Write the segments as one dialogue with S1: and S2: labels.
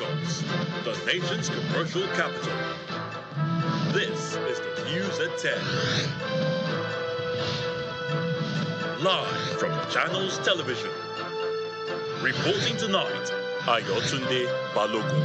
S1: Lagos, the nation's commercial capital. This is the News at 10. Live from Channels Television. Reporting tonight, Ayotunde Balogun.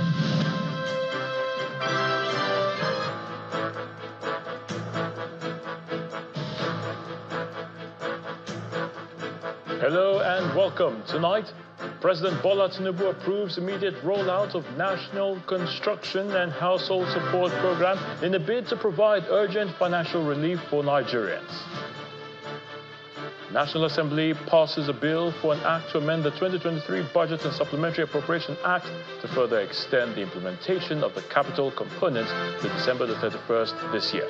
S2: Hello and welcome. Tonight, President Bola Tinubu approves immediate rollout of National Construction and Household Support Program in a bid to provide urgent financial relief for Nigerians. National Assembly passes a bill for an act to amend the 2023 Budget and Supplementary Appropriation Act to further extend the implementation of the capital component to December the 31st this year.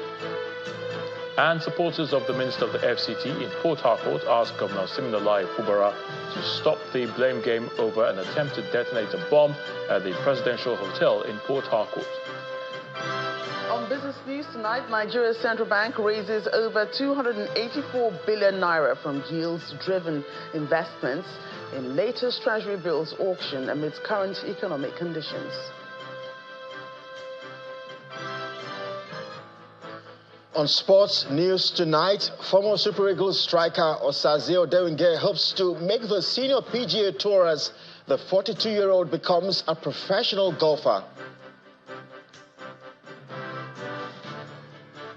S2: And supporters of the Minister of the FCT in Port Harcourt asked Governor Siminalayi Fubara to stop the blame game over an attempt to detonate a bomb at the Presidential Hotel in Port Harcourt.
S3: On business news tonight, Nigeria's central bank raises over 284 billion naira from yields-driven investments in latest Treasury bills auction amidst current economic conditions.
S4: On sports news tonight, former Super Eagles striker Osaze Odewinge hopes to make the senior PGA Tour as the 42-year-old becomes a professional golfer.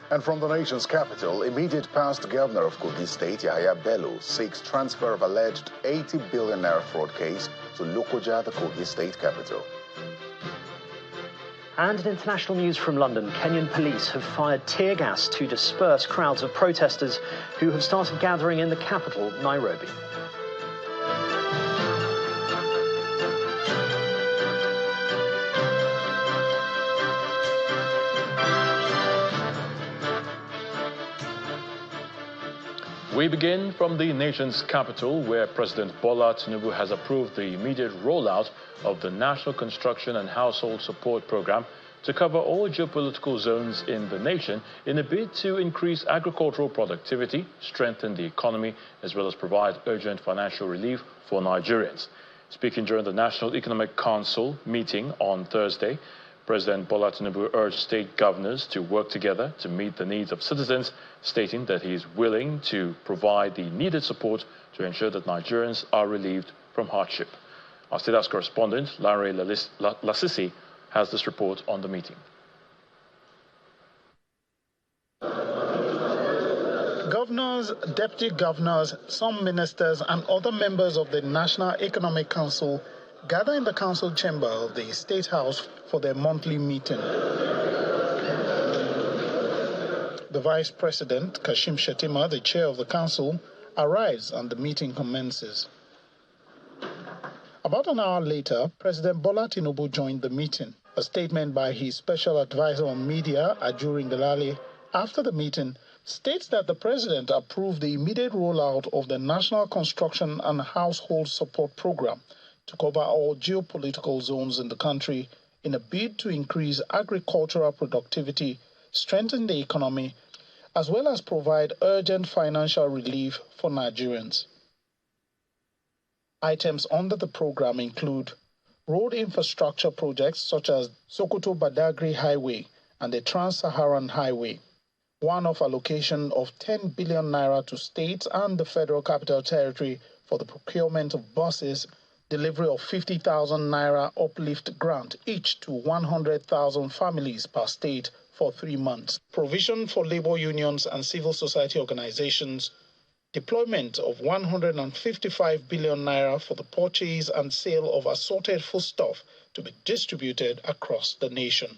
S5: And from the nation's capital, immediate past governor of Kogi State, Yahaya Bello, seeks transfer of alleged 80 billion naira fraud case to Lokoja, the Kogi State capital.
S6: And in international news from London, Kenyan police have fired tear gas to disperse crowds of protesters who have started gathering in the capital, Nairobi.
S2: We begin from the nation's capital, where President Bola Tinubu has approved the immediate rollout of the National Construction and Household Support Program to cover all geopolitical zones in the nation in a bid to increase agricultural productivity, strengthen the economy, as well as provide urgent financial relief for Nigerians. Speaking during the National Economic Council meeting on Thursday, President Bola Tinubu urged state governors to work together to meet the needs of citizens, stating that he is willing to provide the needed support to ensure that Nigerians are relieved from hardship. Our State House correspondent, Larry Lasisi, has this report on the meeting.
S7: Governors, deputy governors, some ministers and other members of the National Economic Council gather in the council chamber of the State House for their monthly meeting. The Vice President, Kashim Shettima, the chair of the council, arrives and the meeting commences. About an hour later, President Bola Tinubu joined the meeting. A statement by his special advisor on media, Ajuri Ngelale, after the meeting, states that the president approved the immediate rollout of the National Construction and Household Support Program to cover all geopolitical zones in the country in a bid to increase agricultural productivity, strengthen the economy, as well as provide urgent financial relief for Nigerians. Items under the program include road infrastructure projects such as Sokoto-Badagry Highway and the Trans-Saharan Highway, one-off allocation of 10 billion naira to states and the Federal Capital Territory for the procurement of buses, delivery of 50,000 naira uplift grant each to 100,000 families per state for 3 months, provision for labor unions and civil society organizations, deployment of 155 billion naira for the purchase and sale of assorted foodstuff to be distributed across the nation.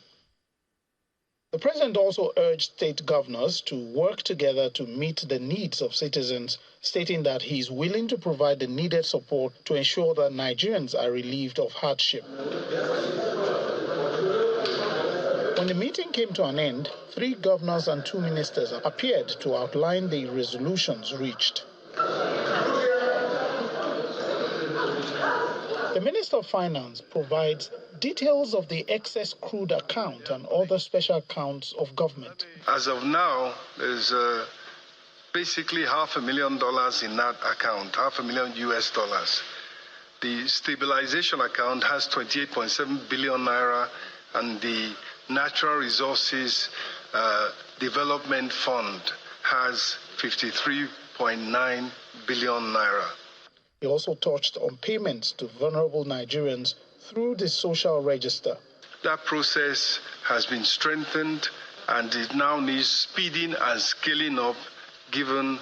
S7: The president also urged state governors to work together to meet the needs of citizens, stating that he is willing to provide the needed support to ensure that Nigerians are relieved of hardship. When the meeting came to an end, 3 governors and 2 ministers appeared to outline the resolutions reached. The Minister of Finance provides details of the excess crude account and other special accounts of government.
S8: As of now, there's basically $500,000 in that account, $500,000 US. the stabilization account has 28.7 billion naira, and the Natural Resources Development Fund has 53.9 billion naira.
S7: He also touched on payments to vulnerable Nigerians through the social register.
S8: That process has been strengthened, and it now needs speeding and scaling up given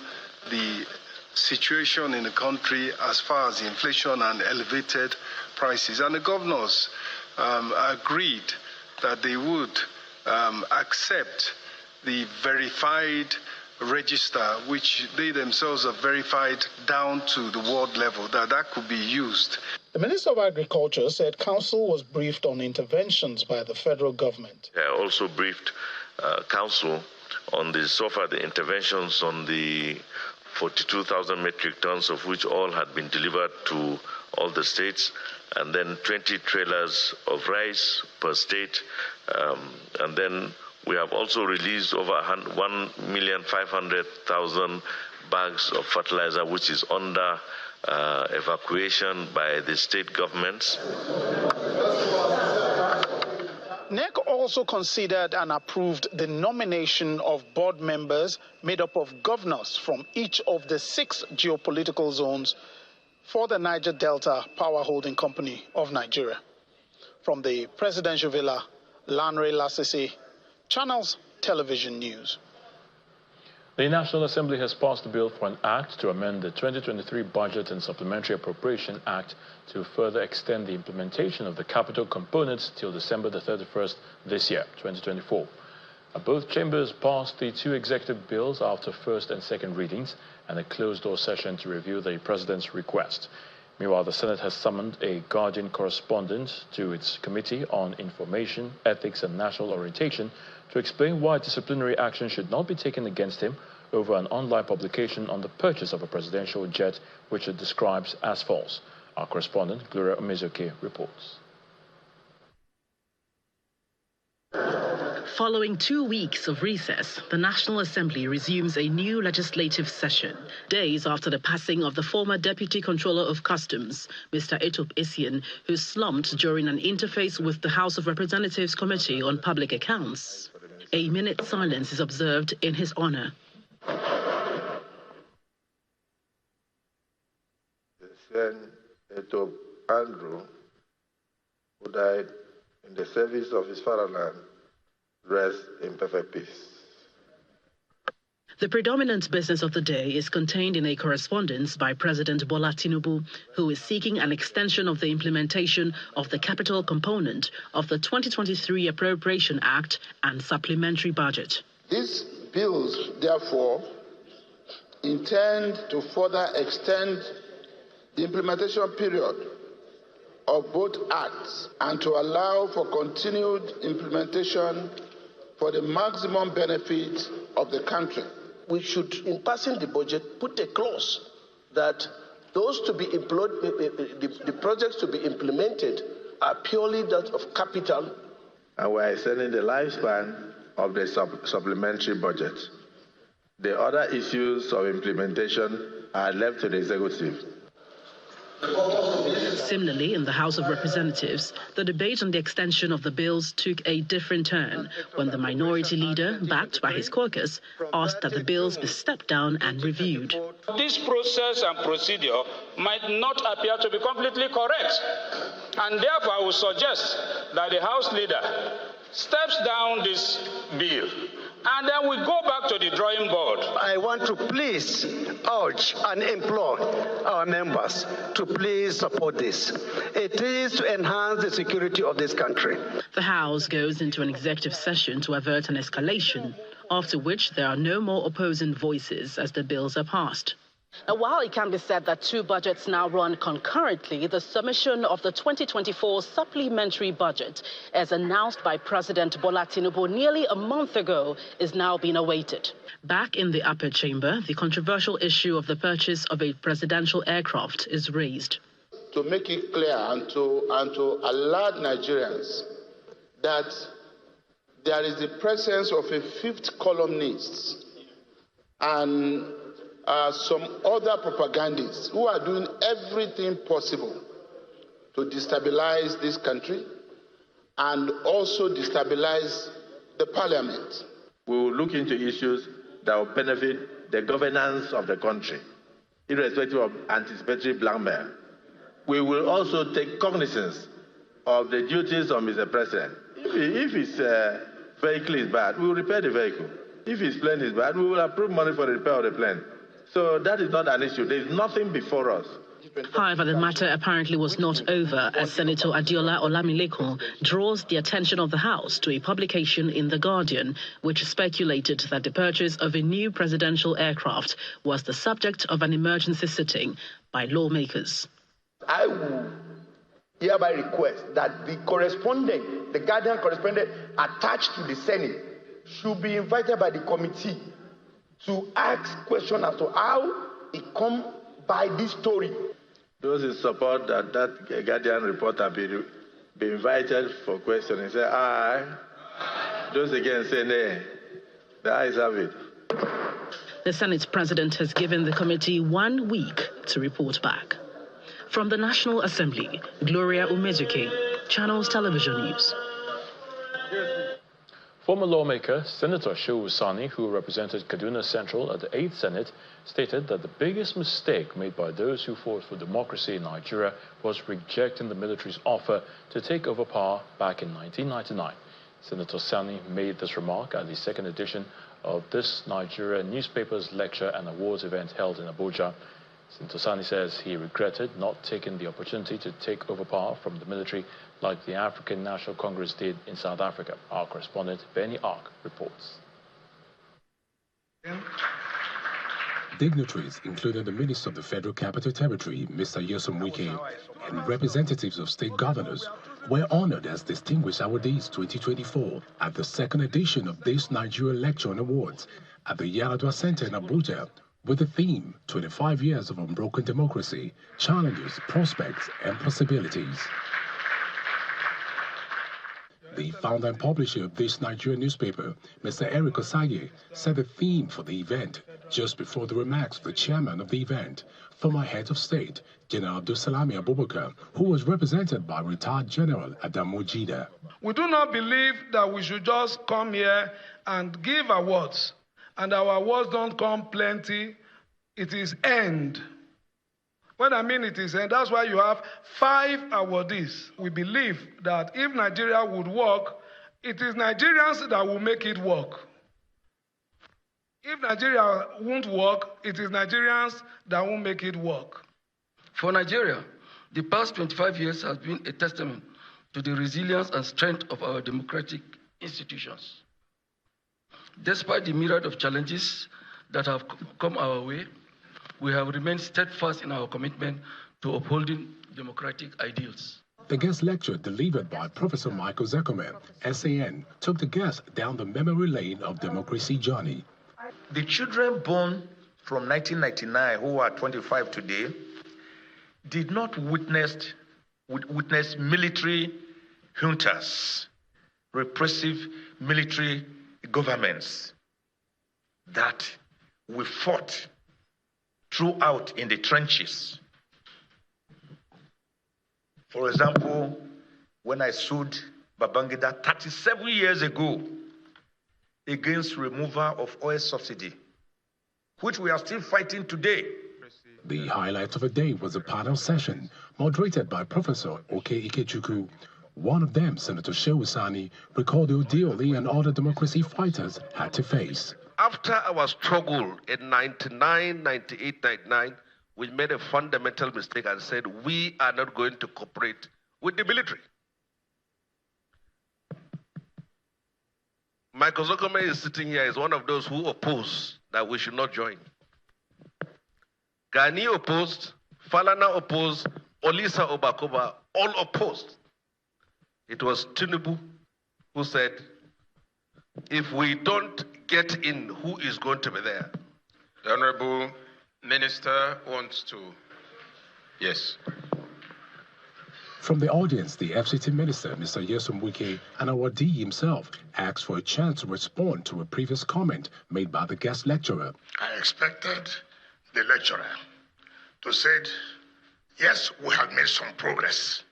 S8: the situation in the country as far as inflation and elevated prices. And the governors agreed that they would accept the verified register, which they themselves have verified down to the ward level, that could be used.
S7: The Minister of Agriculture said Council was briefed on interventions by the federal government.
S9: I also briefed Council on the interventions on the 42,000 metric tons, of which all had been delivered to all the states, and then 20 trailers of rice per state, and then we have also released over 1,500,000 bags of fertilizer, which is under evacuation by the state governments.
S7: NEC also considered and approved the nomination of board members made up of governors from each of the 6 geopolitical zones for the Niger Delta Power Holding Company of Nigeria. From the Presidential Villa, Lanre Lasisi, Channels Television News.
S2: The National Assembly has passed a bill for an act to amend the 2023 Budget and Supplementary Appropriation Act to further extend the implementation of the capital components till December the 31st this year, 2024. Both chambers passed the 2 executive bills after first and second readings and a closed-door session to review the President's request. Meanwhile, the Senate has summoned a Guardian correspondent to its Committee on Information, Ethics and National Orientation to explain why disciplinary action should not be taken against him over an online publication on the purchase of a presidential jet, which it describes as false. Our correspondent, Gloria Omezoke, reports.
S10: Following 2 weeks of recess, the National Assembly resumes a new legislative session, days after the passing of the former Deputy Controller of Customs, Mr. Etop Essien, who slumped during an interface with the House of Representatives Committee on Public Accounts. A minute silence is observed in his honor.
S11: Etop Andrew, who died in the service of his fatherland, rest in perfect peace.
S10: The predominant business of the day is contained in a correspondence by President Bola Tinubu, who is seeking an extension of the implementation of the capital component of the 2023 Appropriation Act and supplementary budget.
S11: These bills, therefore, intend to further extend the implementation period of both acts and to allow for continued implementation for the maximum benefit of the country.
S12: We should, in passing the budget, put a clause that those to be employed, the projects to be implemented are purely that of capital.
S11: And we are extending the lifespan of the supplementary budget. The other issues of implementation are left to the executive.
S10: Similarly, in the House of Representatives, the debate on the extension of the bills took a different turn when the minority leader, backed by his caucus, asked that the bills be stepped down and reviewed.
S13: This process and procedure might not appear to be completely correct, and therefore I would suggest that the House leader steps down this bill, and then we go back to the drawing board.
S12: I want to please urge and implore our members to please support this. It is to enhance the security of this country.
S10: The House goes into an executive session to avert an escalation, after which there are no more opposing voices as the bills are passed.
S14: Now, while it can be said that 2 budgets now run concurrently, the submission of the 2024 supplementary budget, as announced by President Bola Tinubu nearly a month ago, is now being awaited.
S10: Back in the upper chamber, the controversial issue of the purchase of a presidential aircraft is raised.
S11: To make it clear and to alert Nigerians that there is the presence of a 5th columnist and some other propagandists who are doing everything possible to destabilize this country and also destabilize the parliament.
S15: We will look into issues that will benefit the governance of the country, irrespective of anticipatory blackmail. We will also take cognizance of the duties of Mr. President. If his vehicle is bad, we will repair the vehicle. If his plane is bad, we will approve money for the repair of the plane. So that is not an issue. There is nothing before us.
S10: However, the matter apparently was not over, as Senator Adiola Olamilekun draws the attention of the House to a publication in The Guardian, which speculated that the purchase of a new presidential aircraft was the subject of an emergency sitting by lawmakers.
S12: I will hereby request that the correspondent, the Guardian correspondent attached to the Senate, should be invited by the committee to ask questions as to how it come by this story.
S15: Those in support that Guardian reporter be invited for questioning say aye. Those against say nay. The ayes have it.
S10: The Senate President has given the committee 1 week to report back. From the National Assembly, Gloria Umezuke, Channels Television News.
S2: Former lawmaker Senator Shehu Sani, who represented Kaduna Central at the 8th Senate, stated that the biggest mistake made by those who fought for democracy in Nigeria was rejecting the military's offer to take over power back in 1999. Senator Sani made this remark at the second edition of this Nigeria newspaper's lecture and awards event held in Abuja. Senator Sani says he regretted not taking the opportunity to take over power from the military like the African National Congress did in South Africa. Our correspondent, Benny Ark, reports.
S16: Dignitaries, including the Minister of the Federal Capital Territory, Mr. Nyesom Wike, and representatives of state governors, were honored as Distinguished Awardees 2024 at the second edition of this Nigeria Lecture and Awards at the Yaradua Center in Abuja, with the theme 25 Years of Unbroken Democracy, Challenges, Prospects, and Possibilities. The founder and publisher of this Nigerian newspaper, Mr. Eric Osaye, set the theme for the event just before the remarks of the chairman of the event, former head of state, General Abdulsalami Abubakar, who was represented by retired General Adamu Jida.
S8: We do not believe that we should just come here and give awards, and our awards don't come plenty. It is end. When I mean it is end, that's why you have 5 awardees. We believe that if Nigeria would work, it is Nigerians that will make it work. If Nigeria won't work, it is Nigerians that won't make it work.
S17: For Nigeria, the past 25 years has been a testament to the resilience and strength of our democratic institutions. Despite the myriad of challenges that have come our way, we have remained steadfast in our commitment to upholding democratic ideals.
S16: The guest lecture delivered by Professor Michael Zekome, SAN, took the guests down the memory lane of democracy journey.
S18: The children born from 1999 who are 25 today did not witness military juntas, repressive military governments that we fought throughout in the trenches. For example, when I sued Babangida 37 years ago against removal of oil subsidy, which we are still fighting today.
S16: The highlight of the day was a panel session moderated by Professor Oke Ikechukwu. One of them, Senator Shehu Sani, recalled the ordeal he and other democracy fighters had to face.
S19: After our struggle in 99, 98, 99, we made a fundamental mistake and said we are not going to cooperate with the military. Michael Zekome is sitting here is one of those who oppose that we should not join. Gani opposed, Falana opposed, Olisa Obakoba all opposed. It was Tinubu who said, if we don't get in, who is going to be there?
S20: The Honorable Minister wants to... Yes.
S16: From the audience, the FCT Minister, Mr. Nyesom Wike, and awardee himself, asked for a chance to respond to a previous comment made by the guest lecturer.
S21: I expected the lecturer to say, yes, we have made some progress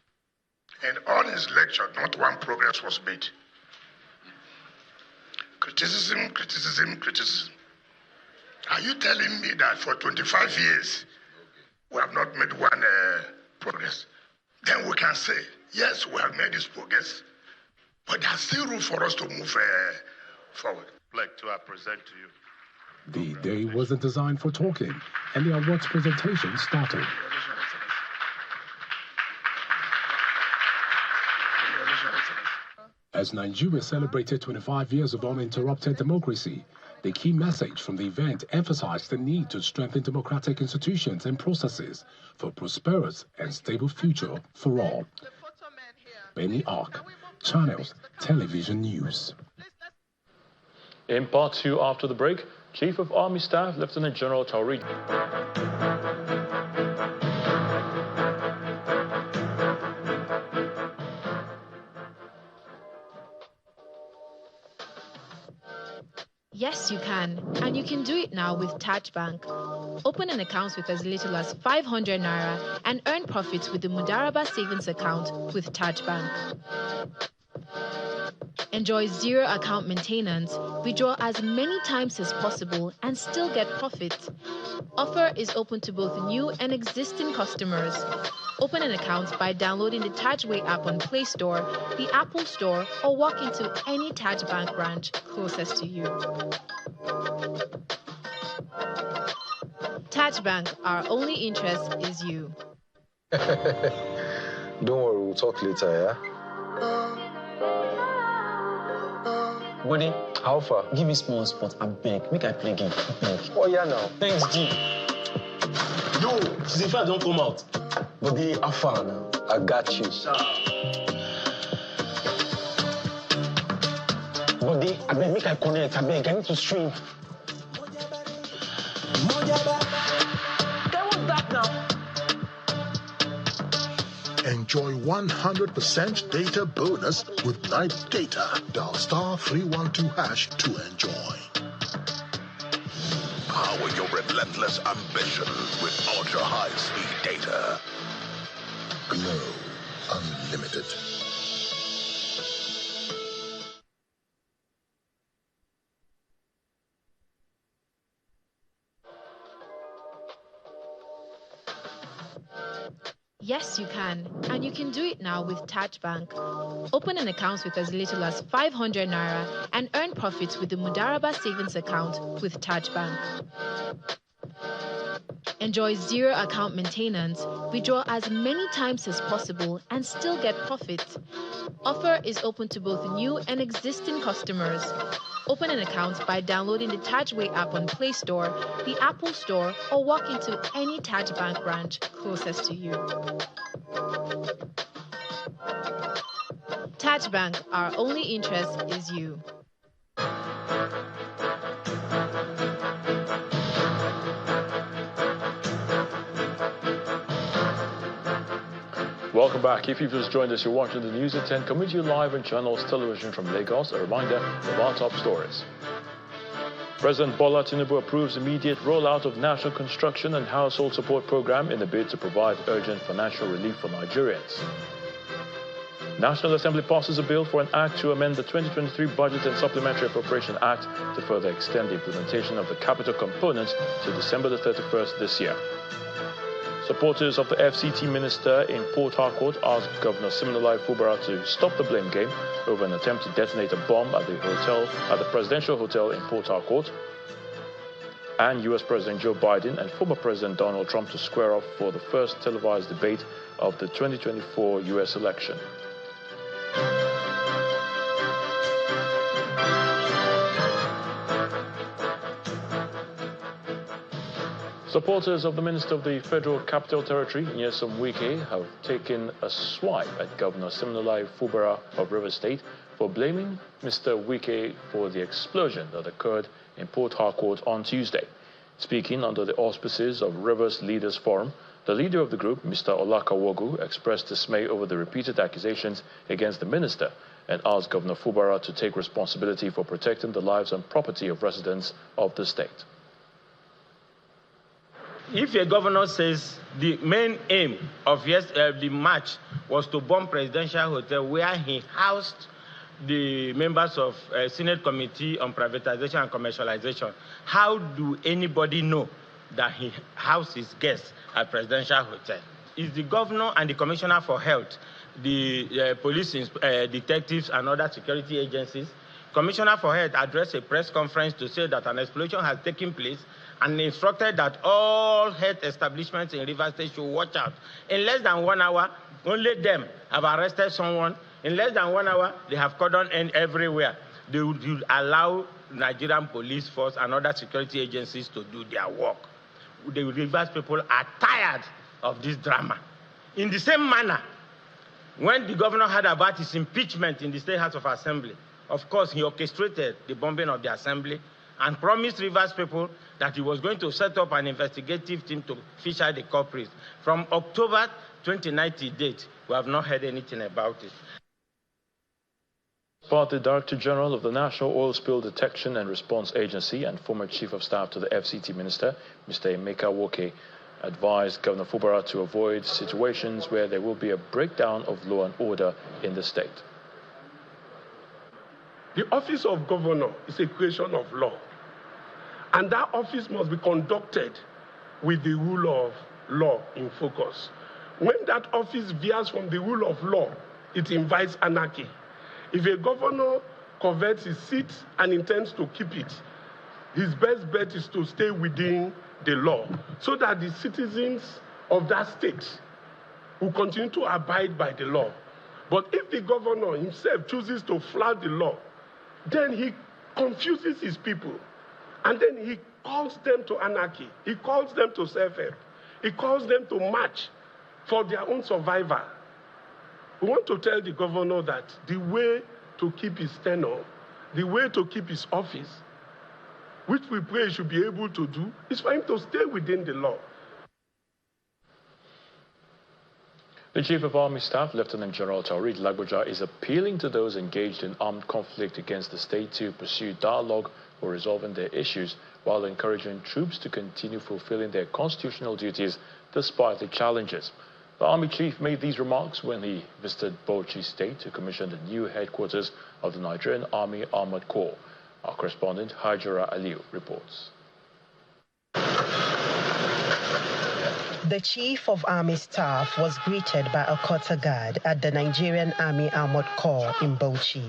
S21: In all his lecture, not one progress was made. Criticism, criticism, criticism. Are you telling me that for 25 years, we have not made one progress? Then we can say, yes, we have made this progress, but there's still room for us to move forward.
S20: I'd like to present to you.
S16: The day wasn't designed for talking, and the awards presentation started. As Nigeria celebrated 25 years of uninterrupted democracy, the key message from the event emphasized the need to strengthen democratic institutions and processes for a prosperous and stable future for all. Benue Ark, Channels Television News.
S2: In part 2 after the break, Chief of Army Staff Lieutenant General Tauri.
S22: Yes, you can. And you can do it now with Taj Bank. Open an account with as little as 500 Naira and earn profits with the Mudaraba Savings Account with Taj Bank. Enjoy zero account maintenance, withdraw as many times as possible and still get profit. Offer is open to both new and existing customers. Open an account by downloading the Tajway app on Play Store, the Apple Store, or walk into any Taj Bank branch closest to you. Taj Bank, our only interest is you.
S23: Don't worry, we'll talk later, yeah?
S24: Buddy, how far? Give me small spot, I beg. Make I play game, I beg.
S23: Oh, yeah, now.
S24: Thanks, G.
S23: Yo, season 5 don't come out. Buddy, how far now? I got you. Buddy, I beg, make I connect, I beg. I need to stream.
S24: That was that now.
S25: Enjoy 100% data bonus with night data. Dial *312# to enjoy.
S26: Power your relentless ambition with ultra-high-speed data.
S25: Glow Unlimited.
S22: Yes, you can. And you can do it now with Taj Bank. Open an account with as little as 500 Naira and earn profits with the Mudaraba Savings Account with Taj Bank. Enjoy zero account maintenance, withdraw as many times as possible and still get profit. Offer is open to both new and existing customers. Open an account by downloading the Tajway app on Play Store, the Apple Store, or walk into any Taj Bank branch closest to you. Taj Bank, our only interest is you.
S2: Welcome back. If you've just joined us, you're watching the News at 10 coming to you live on Channels Television from Lagos. A reminder of our top stories. President Bola Tinubu approves immediate rollout of National Construction and Household Support Program in a bid to provide urgent financial relief for Nigerians. National Assembly passes a bill for an act to amend the 2023 Budget and Supplementary Appropriation Act to further extend the implementation of the capital component to December the 31st this year. Supporters of the FCT minister in Port Harcourt asked Governor Siminalayi Fubara to stop the blame game over an attempt to detonate a bomb at the presidential hotel in Port Harcourt. And US President Joe Biden and former President Donald Trump to square off for the first televised debate of the 2024 US election. Supporters of the Minister of the Federal Capital Territory, Nyesom Wike, have taken a swipe at Governor Siminalayi Fubara of Rivers State for blaming Mr. Wike for the explosion that occurred in Port Harcourt on Tuesday. Speaking under the auspices of Rivers Leaders Forum, the leader of the group, Mr. Olakawogu, expressed dismay over the repeated accusations against the minister and asked Governor Fubara to take responsibility for protecting the lives and property of residents of the state.
S1: If a governor says the main aim of the march was to bomb Presidential Hotel, where he housed the members of Senate Committee on Privatization and Commercialization, how do anybody know that he housed his guests at Presidential Hotel? It's the governor and the Commissioner for Health, the police detectives and other security agencies. Commissioner for Health addressed a press conference to say that an explosion has taken place and instructed that all health establishments in Rivers State should watch out. In less than 1 hour, only them have arrested someone. In less than 1 hour, they have cordoned in everywhere. They would allow Nigerian police force and other security agencies to do their work. The Rivers people are tired of this drama. In the same manner, when the governor heard about his impeachment in the State House of Assembly, of course, he orchestrated the bombing of the assembly and promised Rivers people that he was going to set up an investigative team to fish out the culprits. From October 2019 date, we have not heard anything about it.
S2: But the Director General of the National Oil Spill Detection and Response Agency and former Chief of Staff to the FCT Minister, Mr. Emeka Woke, advised Governor Fubara to avoid situations where there will be a breakdown of law and order in the state.
S3: The office of governor is a creation of law, and that office must be conducted with the rule of law in focus. When that office veers from the rule of law, it invites anarchy. If a governor covets his seat and intends to keep it, his best bet is to stay within the law so that the citizens of that state will continue to abide by the law. But if the governor himself chooses to flout the law, then he confuses his people, and then he calls them to anarchy. He calls them to self-help. He calls them to march for their own survival. We want to tell the governor that the way to keep his tenure, the way to keep his office, which we pray he should be able to do, is for him to stay within the law.
S2: The Chief of Army Staff, Lieutenant General Taoreed Lagbaja, is appealing to those engaged in armed conflict against the state to pursue dialogue for resolving their issues, while encouraging troops to continue fulfilling their constitutional duties despite the challenges. The Army Chief made these remarks when he visited Bauchi State to commission the new headquarters of the Nigerian Army Armored Corps. Our correspondent, Hajara Aliu, reports.
S4: The Chief of Army Staff was greeted by a quarter guard at the Nigerian Army Armored Corps in Bauchi.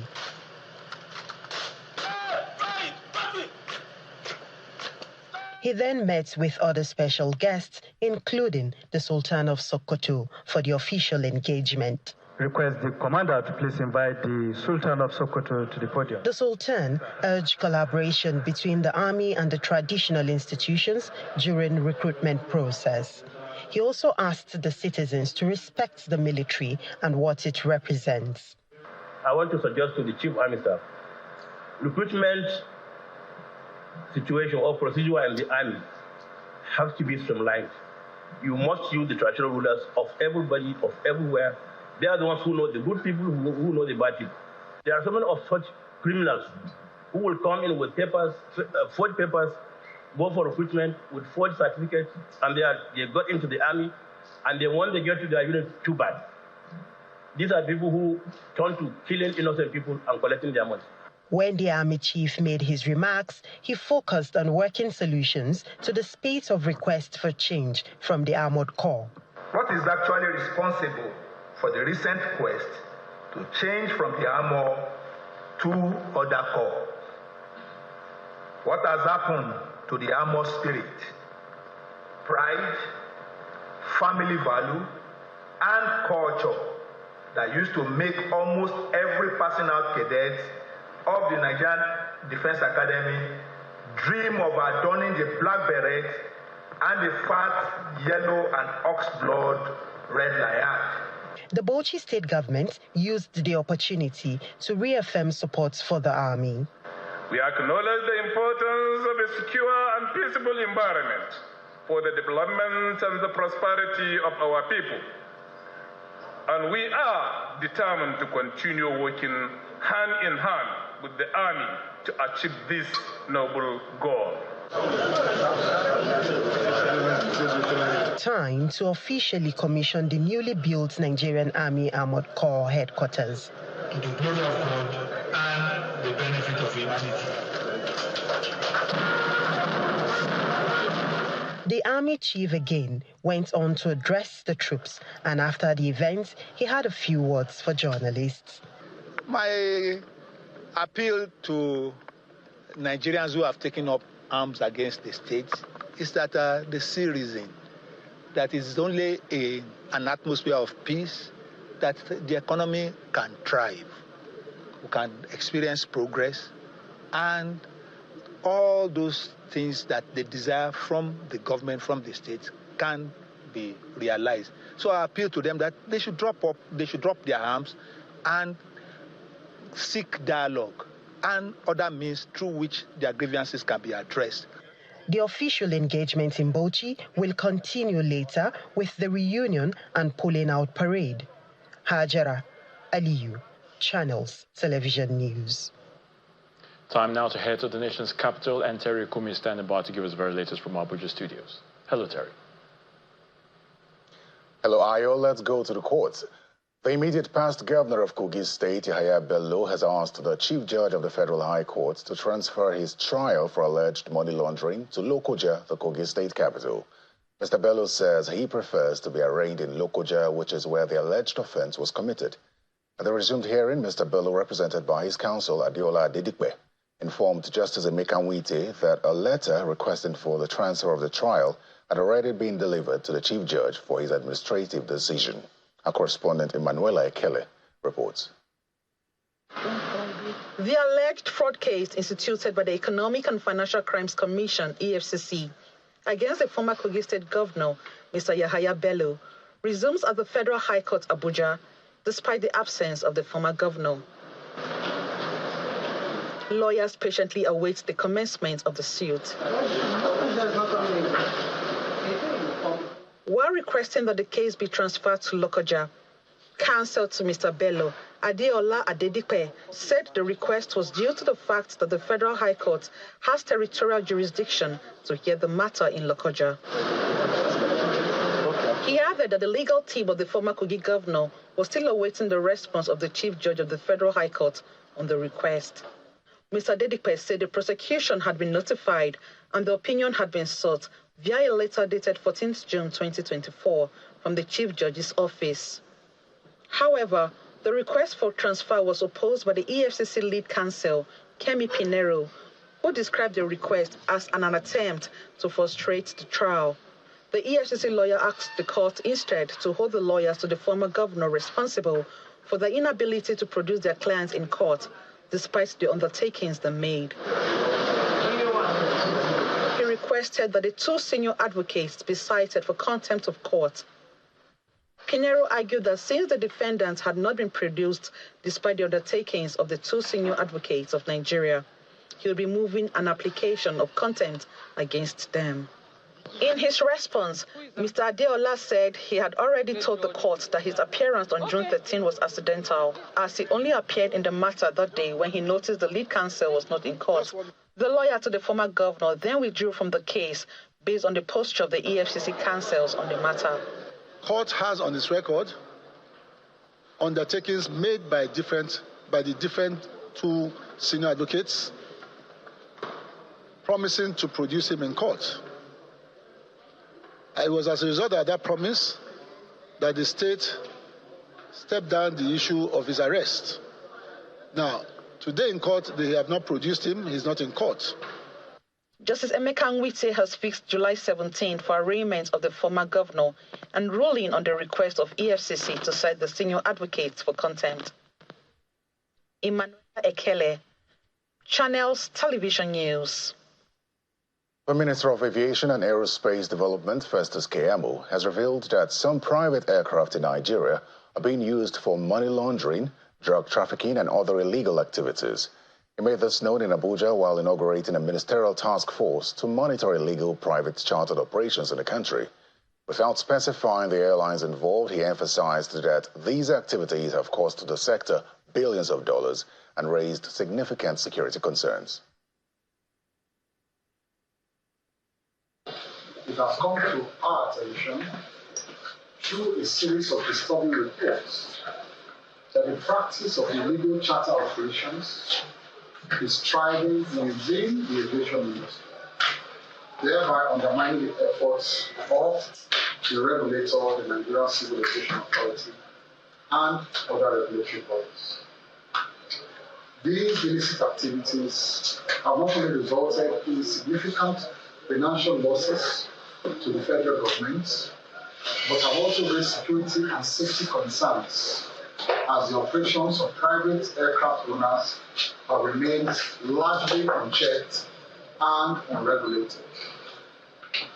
S4: He then met with other special guests, including the Sultan of Sokoto, for the official engagement.
S5: Request the commander to please invite the Sultan of Sokoto to the podium.
S4: The Sultan urged collaboration between the army and the traditional institutions during recruitment process. He also asked the citizens to respect the military and what it represents.
S6: I want to suggest to the Chief Army Staff, recruitment situation or procedure in the army has to be streamlined. You must use the traditional rulers of everybody, of everywhere. They are the ones who know the good people, who know the bad people. There are so many of such criminals who will come in with papers, forged papers, go for recruitment with forged certificates, and they got into the army, and then when they get to their unit, too bad. These are people who turn to killing innocent people and collecting their money.
S4: When the Army Chief made his remarks, he focused on working solutions to the spate of requests for change from the Armored Corps.
S9: What is actually responsible for the recent quest to change from the Armor to other corps? What has happened to the Armor spirit, pride, family value, and culture that used to make almost every passing out cadet of the Nigerian Defense Academy dream of adorning the black beret and the fat, yellow, and ox blood red lion?
S4: The Bauchi state government used the opportunity to reaffirm support for the army.
S27: We acknowledge the importance of a secure and peaceable environment for the development and the prosperity of our people. And we are determined to continue working hand in hand with the army to achieve this noble goal.
S4: Time to officially commission the newly built Nigerian Army Armored Corps headquarters.
S7: To the glory of God and the benefit of humanity.
S4: The army chief again went on to address the troops, and after the event, he had a few words for journalists.
S10: My appeal to Nigerians who have taken up arms against the state is that they see reason that it's only an atmosphere of peace that the economy can thrive, we can experience progress, and all those things that they desire from the government, from the state, can be realized. So I appeal to them that they should drop their arms and seek dialogue and other means through which their grievances can be addressed.
S4: The official engagement in Bauchi will continue later with the reunion and pulling out parade. Hajara Aliyu, Channels Television News.
S2: Time now to head to the nation's capital, and Terry Kumi is standing by to give us the very latest from our Abuja studios. Hello, Terry.
S11: Hello, Ayo. Let's go to the courts. The immediate past governor of Kogi State, Yahaya Bello, has asked the Chief Judge of the Federal High Court to transfer his trial for alleged money laundering to Lokoja, the Kogi State capital. Mr. Bello says he prefers to be arraigned in Lokoja, which is where the alleged offense was committed. At the resumed hearing, Mr. Bello, represented by his counsel, Adeola Adedipe, informed Justice Emeka Nwite that a letter requesting for the transfer of the trial had already been delivered to the Chief Judge for his administrative decision. Our correspondent Emanuela Ekele reports.
S12: The alleged fraud case instituted by the Economic and Financial Crimes Commission, EFCC, against the former Kogi State Governor, Mr. Yahaya Bello, resumes at the Federal High Court, Abuja, despite the absence of the former governor. Lawyers patiently await the commencement of the suit. While requesting that the case be transferred to Lokoja, counsel to Mr. Bello, Adeola Adedipe, said the request was due to the fact that the Federal High Court has territorial jurisdiction to hear the matter in Lokoja. He added that the legal team of the former Kogi governor was still awaiting the response of the Chief Judge of the Federal High Court on the request. Mr. Adedipe said the prosecution had been notified and the opinion had been sought via a letter dated 14th June 2024 from the Chief Judge's office. However, the request for transfer was opposed by the EFCC lead counsel, Kemi Pinero, who described the request as an attempt to frustrate the trial. The EFCC lawyer asked the court instead to hold the lawyers to the former governor responsible for the inability to produce their clients in court, despite the undertakings they made. He requested that the two senior advocates be cited for contempt of court. Pinero argued that since the defendants had not been produced despite the undertakings of the two senior advocates of Nigeria, he will be moving an application of contempt against them. In his response, Mr. Adeola said he had already told the court that his appearance on June 13 was accidental, as he only appeared in the matter that day when he noticed the lead counsel was not in court. The lawyer to the former governor then withdrew from the case based on the posture of the EFCC counsels on the matter.
S13: Court has on its record undertakings made by the different two senior advocates promising to produce him in court. It was as a result of that promise that the state stepped down the issue of his arrest. Now, today in court, they have not produced him. He's not in court.
S12: Justice Emeka Nwite has fixed July 17 for arraignment of the former governor and ruling on the request of EFCC to cite the senior advocates for contempt. Emanuela Ekele, Channels Television News.
S11: The Minister of Aviation and Aerospace Development, Festus Keyamo, has revealed that some private aircraft in Nigeria are being used for money laundering, drug trafficking, and other illegal activities. He made this known in Abuja while inaugurating a ministerial task force to monitor illegal private chartered operations in the country. Without specifying the airlines involved, he emphasized that these activities have cost the sector billions of dollars and raised significant security concerns.
S8: it has come to our attention through a series of disturbing reports that the practice of illegal charter operations is thriving within the aviation industry, thereby undermining the efforts of the regulator, the Nigerian Civil Aviation Authority, and other regulatory bodies. These illicit activities have not only resulted in significant financial losses to the federal government, but have also raised security and safety concerns as the operations of private aircraft owners have remained largely unchecked and unregulated.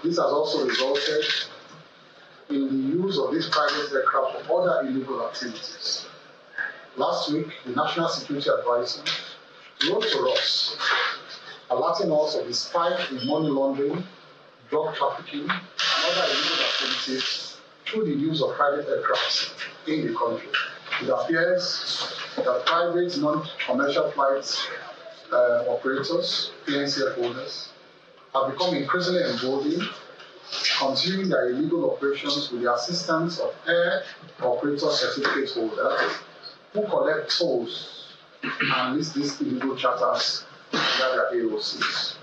S8: This has also resulted in the use of these private aircraft for other illegal activities. Last week, the National Security Advisor wrote to us, alerting us of the spike in money laundering, drug trafficking, and other illegal activities through the use of private aircraft in the country. It appears that private non-commercial flight operators, PNCF holders, have become increasingly emboldened, continuing their illegal operations with the assistance of air operator certificate holders who collect tolls and list these illegal charters via their AOCs.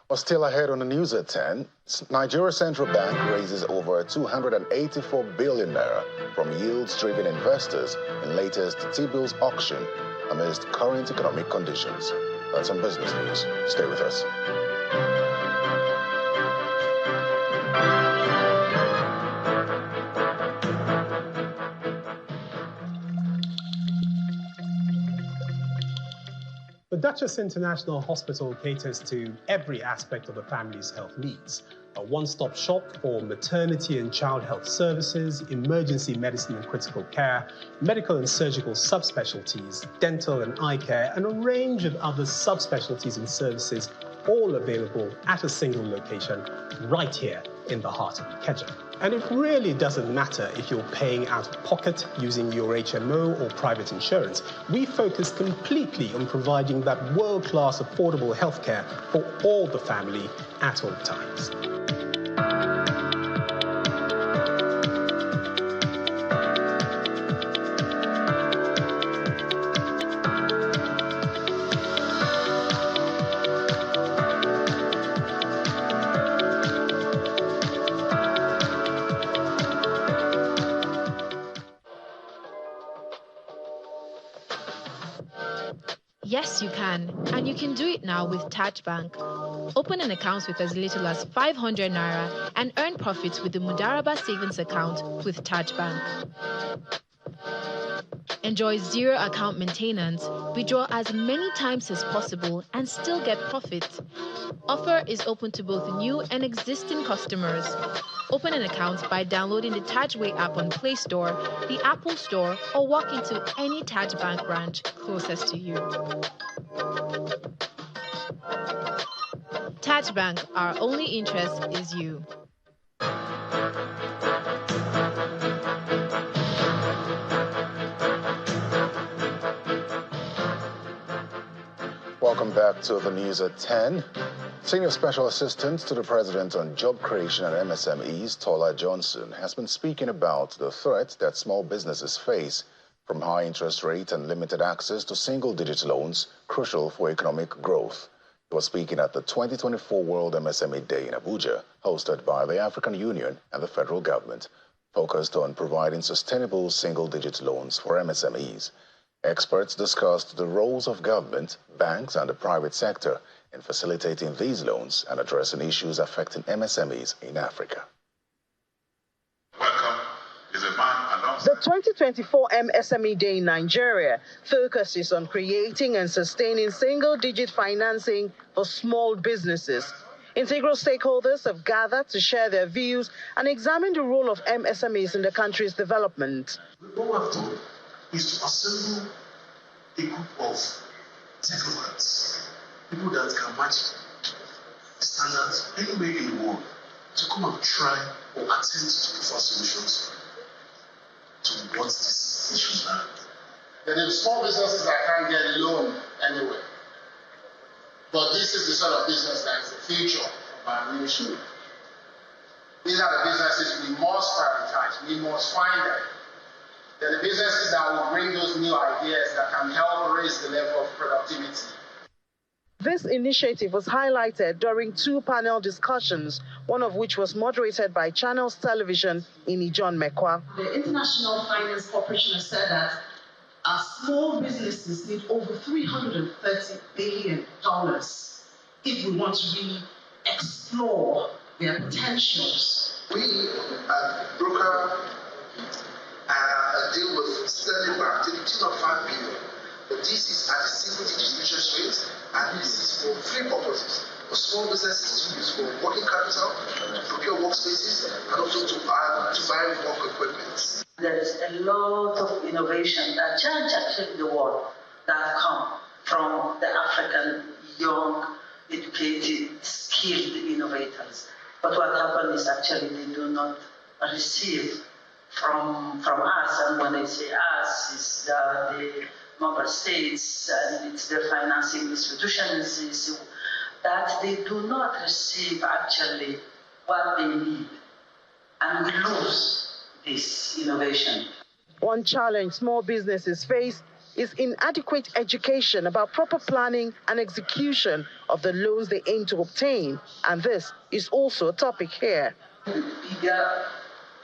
S11: Well, still ahead on the news at 10, Nigeria's central bank raises over 284 billion naira from yields-driven investors in latest T-bills auction amidst current economic conditions. That's on business news. Stay with us.
S14: The Duchess International Hospital caters to every aspect of the family's health needs. A one-stop shop for maternity and child health services, emergency medicine and critical care, medical and surgical subspecialties, dental and eye care, and a range of other subspecialties and services, all available at a single location right here in the heart of Ikeja. And it really doesn't matter if you're paying out of pocket using your HMO or private insurance. We focus completely on providing that world-class affordable healthcare for all the family at all times.
S22: Yes, you can. And you can do it now with Taj Bank. Open an account with as little as 500 naira and earn profits with the Mudaraba savings account with Taj Bank. Enjoy zero account maintenance, withdraw as many times as possible and still get profit. Offer is open to both new and existing customers. Open an account by downloading the Tajway app on Play Store, the Apple Store, or walk into any Taj Bank branch closest to you. Taj Bank, our only interest is you.
S11: Welcome back to the news at 10. Senior Special Assistant to the President on Job Creation and MSMEs, Tola Johnson, has been speaking about the threat that small businesses face from high interest rate and limited access to single-digit loans, crucial for economic growth. He was speaking at the 2024 World MSME Day in Abuja, hosted by the African Union and the federal government, focused on providing sustainable single-digit loans for MSMEs. Experts discussed the roles of government, banks, and the private sector in facilitating these loans and addressing issues affecting MSMEs in Africa.
S15: Welcome is a man alongside.
S17: The 2024 MSME Day in Nigeria focuses on creating and sustaining single-digit financing for small businesses. Integral stakeholders have gathered to share their views and examine the role of MSMEs in the country's development.
S15: What we have to do is to assemble a group of technocrats, people that can match standards anywhere in the world, to come and try or attempt to offer solutions to what these issues are.
S18: There are small businesses that can't get a loan anywhere. But this is the sort of business that is the future but we should. These are the businesses we must prioritize. We must find them. They're the businesses that will bring those new ideas that can help raise the level of productivity.
S17: This initiative was highlighted during two panel discussions, one of which was moderated by Channels Television in Ijon Mekwa.
S16: The International Finance Corporation has said that our small businesses need over $330 billion if we want to really explore their potentials.
S18: We broker a deal with Sterling Bank to the tune of $5 billion. But this is at a single-digit interest rate, and this is for three purposes: for small businesses to use for working capital, to procure workspaces, and also to buy work equipment.
S16: There is a lot of innovation that change actually the world that come from the African young, educated, skilled innovators. But what happens is actually they do not receive from us, and when I say us, it's the member states and it's the financing institutions that they do not receive actually what they need, and we lose this innovation.
S17: One challenge small businesses face is inadequate education about proper planning and execution of the loans they aim to obtain, and this is also a topic here.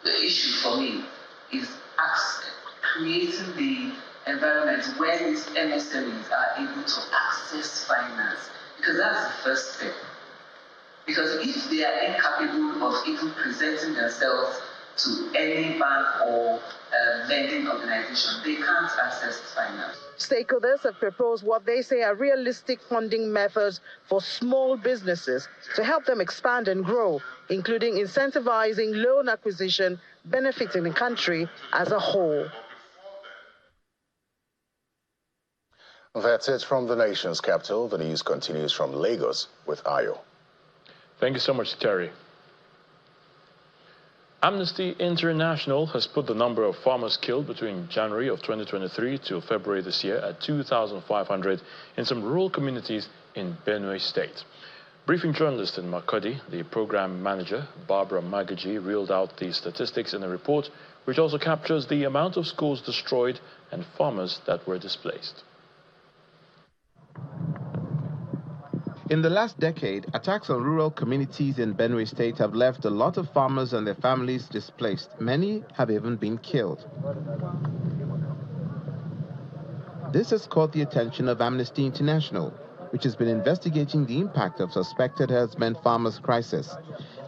S16: The issue for me is creating the environment where these MSMEs are able to access finance, because that's the first step. Because if they are incapable of even presenting themselves to any bank or lending organization, they can't access finance.
S17: Stakeholders have proposed what they say are realistic funding methods for small businesses to help them expand and grow, including incentivizing loan acquisition, benefiting the country as a whole.
S11: That's it from the nation's capital. The news continues from Lagos with Ayo.
S2: Thank you so much, Terry. Amnesty International has put the number of farmers killed between January of 2023 to February this year at 2,500 in some rural communities in Benue State. Briefing journalist in Makurdi, the program manager, Barbara Magaji, reeled out the statistics in a report which also captures the amount of schools destroyed and farmers that were displaced.
S19: In the last decade, attacks on rural communities in Benue State have left a lot of farmers and their families displaced. Many have even been killed. This has caught the attention of Amnesty International, which has been investigating the impact of suspected herdsmen-farmers crisis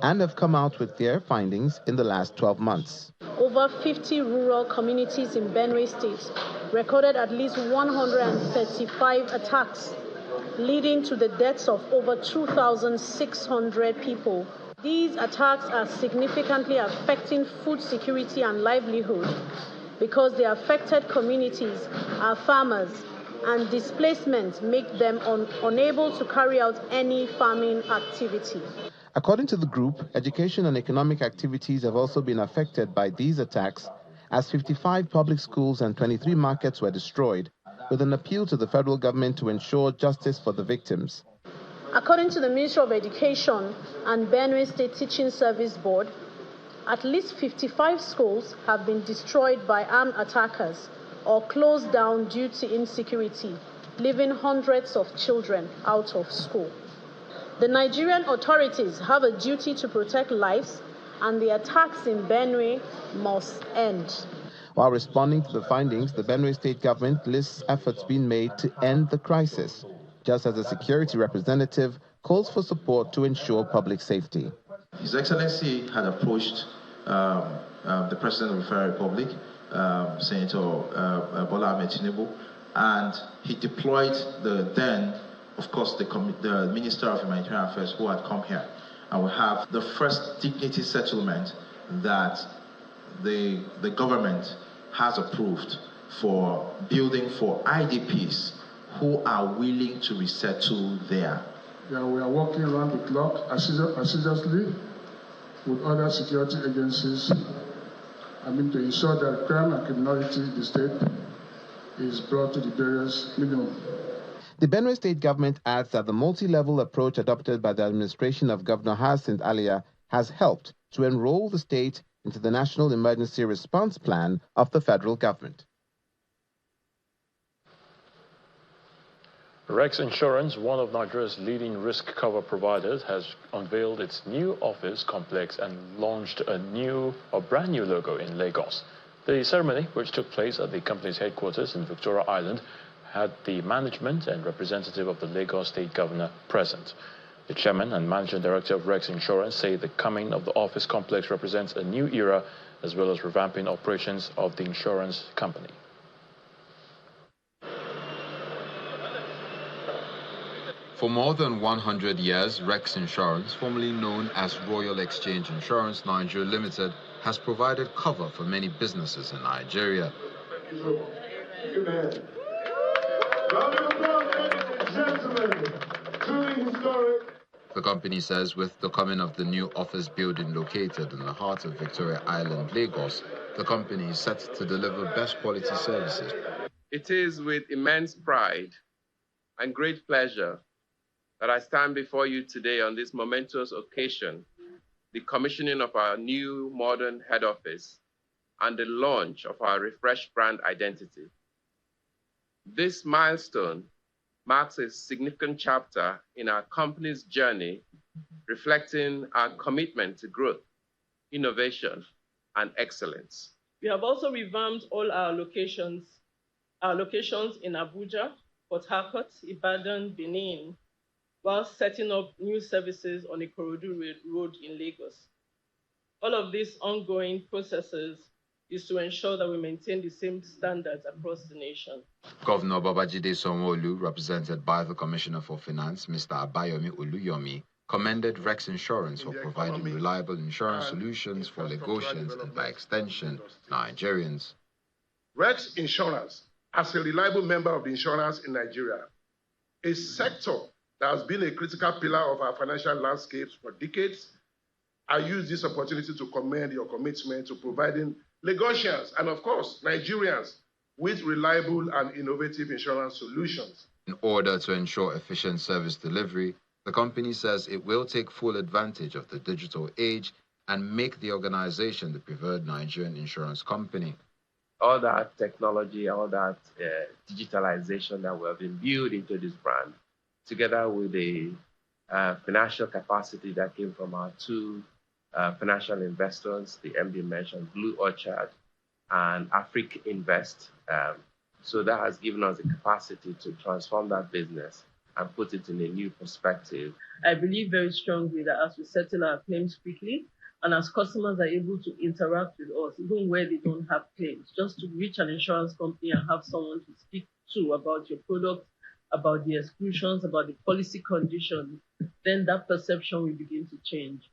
S19: and have come out with their findings in the last 12 months.
S20: Over 50 rural communities in Benue State recorded at least 135 attacks, leading to the deaths of over 2,600 people. These attacks are significantly affecting food security and livelihood because the affected communities are farmers, and displacement make them unable to carry out any farming activity.
S19: According to the group, education and economic activities have also been affected by these attacks, as 55 public schools and 23 markets were destroyed, with an appeal to the federal government to ensure justice for the victims.
S20: According to the Ministry of Education and Benue State Teaching Service Board, at least 55 schools have been destroyed by armed attackers or closed down due to insecurity, leaving hundreds of children out of school. The Nigerian authorities have a duty to protect lives, and the attacks in Benue must end.
S19: While responding to the findings, the Benue State government lists efforts being made to end the crisis, just as the security representative calls for support to ensure public safety.
S21: His Excellency had approached the President of the Federal Republic, Senator Bola Ahmed Tinubu, and he deployed the Minister of Humanitarian Affairs who had come here. And we have the first dignity settlement that the government has approved for building for IDPs who are willing to resettle there.
S23: Yeah, we are working around the clock assiduously with other security agencies, to ensure that crime and criminality in the state is brought to the various minimum.
S19: The Benue state government adds that the multi-level approach adopted by the administration of Governor Hyacinth Alia has helped to enroll the state into the National Emergency Response Plan of the federal government.
S2: Rex Insurance, one of Nigeria's leading risk cover providers, has unveiled its new office complex and launched a brand new logo in Lagos. The ceremony, which took place at the company's headquarters in Victoria Island, had the management and representative of the Lagos State Governor present. The chairman and managing director of Rex Insurance say the coming of the office complex represents a new era as well as revamping operations of the insurance company.
S1: For more than 100 years, Rex Insurance, formerly known as Royal Exchange Insurance Nigeria Limited, has provided cover for many businesses in Nigeria. The company says with the coming of the new office building located in the heart of Victoria Island, Lagos, the company is set to deliver best quality services.
S3: It is with immense pride and great pleasure that I stand before you today on this momentous occasion, the commissioning of our new modern head office and the launch of our refreshed brand identity. This milestone marks a significant chapter in our company's journey, reflecting our commitment to growth, innovation, and excellence.
S5: We have also revamped all our locations in Abuja, Port Harcourt, Ibadan, Benin, while setting up new services on Ikorodu Road in Lagos. All of these ongoing processes is to ensure that we maintain the same standards across the nation.
S1: Governor Babajide Sanwo-Olu, represented by the Commissioner for Finance, Mr. Abayomi Oluyomi, commended Rex Insurance for providing reliable insurance solutions for Lagosians and, by extension, Nigerians.
S15: Rex Insurance, as a reliable member of the insurance in Nigeria, a sector that has been a critical pillar of our financial landscapes for decades, I use this opportunity to commend your commitment to providing Lagosians and, of course, Nigerians with reliable and innovative insurance solutions.
S1: In order to ensure efficient service delivery, the company says it will take full advantage of the digital age and make the organization the preferred Nigerian insurance company.
S3: All that technology, all that digitalization that we have imbued into this brand, together with the financial capacity that came from our two financial investors, the MD mentioned, Blue Orchard and Africa Invest. So that has given us the capacity to transform that business and put it in a new perspective.
S5: I believe very strongly that as we settle our claims quickly, and as customers are able to interact with us, even where they don't have claims, just to reach an insurance company and have someone to speak to about your product, about the exclusions, about the policy conditions, then that perception will begin to change.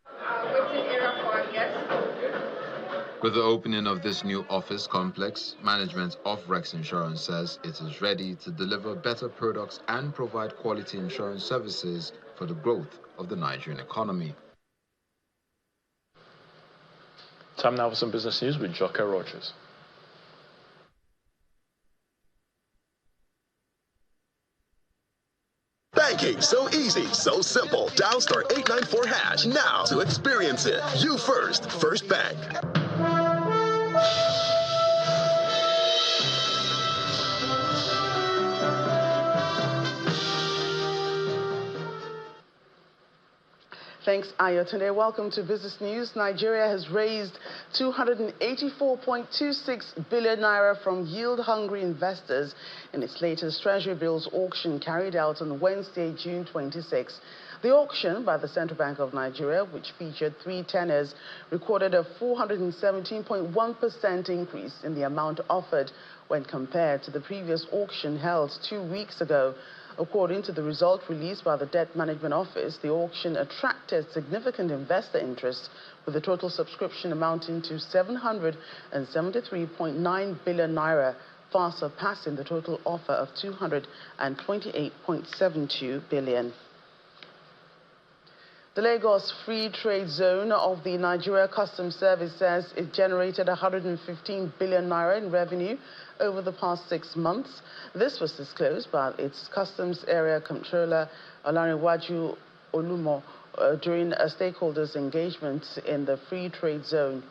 S1: With the opening of this new office complex, management of Rex Insurance says it is ready to deliver better products and provide quality insurance services for the growth of the Nigerian economy.
S2: Time now for some business news with Joker Rogers.
S6: Banking, so easy, so simple. Dial *894# now to experience it. You first, First Bank.
S17: Thanks, Ayotunde. Welcome to Business News. Nigeria has raised 284.26 billion naira from yield-hungry investors in its latest Treasury bills auction carried out on Wednesday, June 26. The auction by the Central Bank of Nigeria, which featured 3 tenors, recorded a 417.1% increase in the amount offered when compared to the previous auction held 2 weeks ago. According to the result released by the Debt Management Office, the auction attracted significant investor interest, with the total subscription amounting to 773.9 billion naira, far surpassing the total offer of 228.72 billion. The Lagos Free Trade Zone of the Nigeria Customs Service says it generated 115 billion naira in revenue over the past 6 months. This was disclosed by its Customs Area Controller, Olanrewaju Olumo, during a stakeholders' engagement in the Free Trade Zone.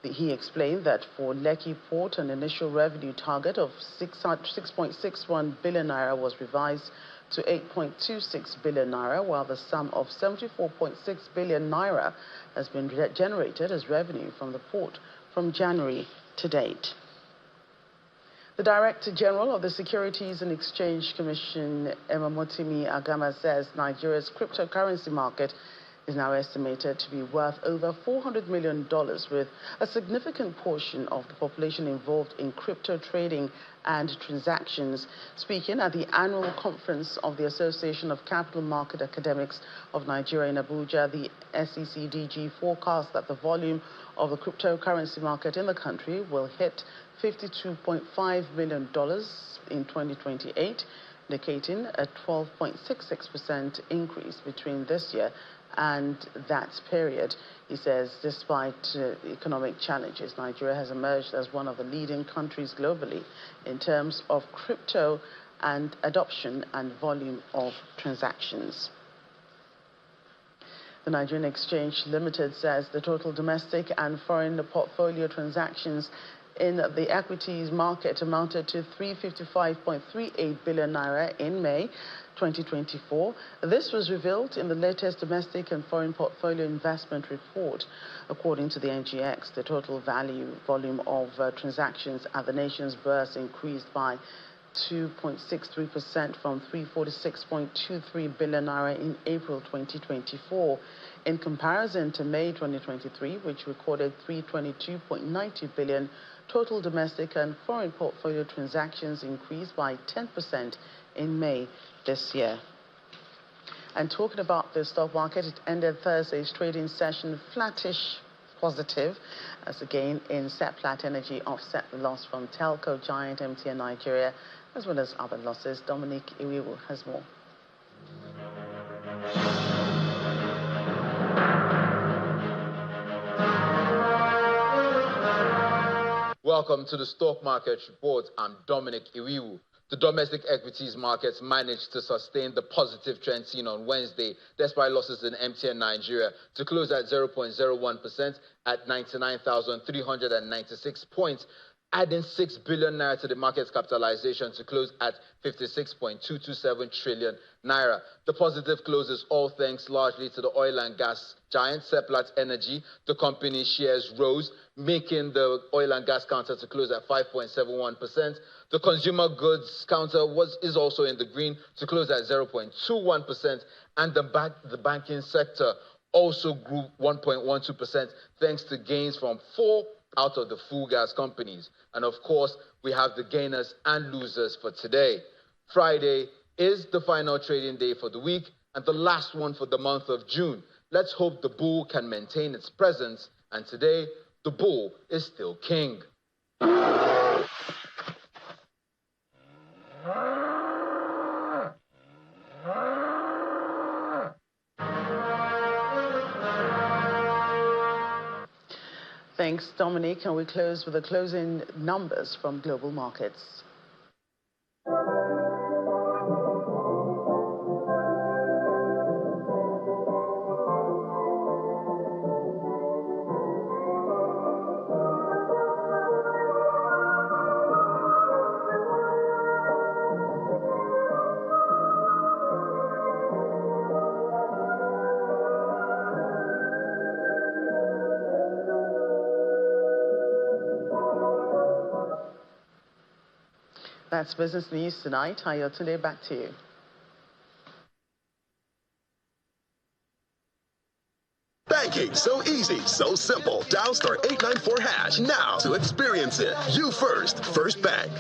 S17: He explained that for Lekki Port, an initial revenue target of 6.61 billion naira was revised to 8.26 billion naira, while the sum of 74.6 billion naira has been generated as revenue from the port from January to date. The Director General of the Securities and Exchange Commission, Emamotimi Agama, says Nigeria's cryptocurrency market is now estimated to be worth over $400 million, with a significant portion of the population involved in crypto trading and transactions. Speaking at the annual conference of the Association of Capital Market Academics of Nigeria in Abuja, the SECDG forecast that the volume of the cryptocurrency market in the country will hit $52.5 million in 2028, indicating a 12.66% increase between this year and that period. He says despite economic challenges, Nigeria has emerged as one of the leading countries globally in terms of crypto and adoption and volume of transactions. The Nigerian Exchange Limited says the total domestic and foreign portfolio transactions in the equities market amounted to 355.38 billion naira in May 2024. This was revealed in the latest domestic and foreign portfolio investment report. According to the NGX, the total volume of transactions at the nation's bourse increased by 2.63% from 346.23 billion naira in April 2024. In comparison to May 2023, which recorded 322.90 billion, total domestic and foreign portfolio transactions increased by 10% in May this year. And talking about the stock market, it ended Thursday's trading session flattish positive, as the gain in Seplat Energy offset the loss from telco giant MTN Nigeria, as well as other losses. Dominic Iwiwu has more.
S1: Welcome to the Stock Market Report. I'm Dominic Iwiwu. The domestic equities markets managed to sustain the positive trend seen on Wednesday, despite losses in MTN Nigeria, to close at 0.01% at 99,396 points, adding 6 billion naira to the market's capitalization to close at 56.227 trillion naira. The positive close is all thanks largely to the oil and gas giant Seplat Energy. The company's shares rose, making the oil and gas counter to close at 5.71%. The consumer goods counter is also in the green to close at 0.21%, and the banking sector also grew 1.12% thanks to gains from 4 out of the full gas companies. And of course, we have the gainers and losers for today. Friday is the final trading day for the week and the last one for the month of June. Let's hope the bull can maintain its presence, and today the bull is still king.
S17: Thanks, Dominic. And we close with the closing numbers from global markets. That's business news tonight. Ayotunde, back to you.
S6: Banking, so easy, so simple. Dial *894# now to experience it. You first, First Bank.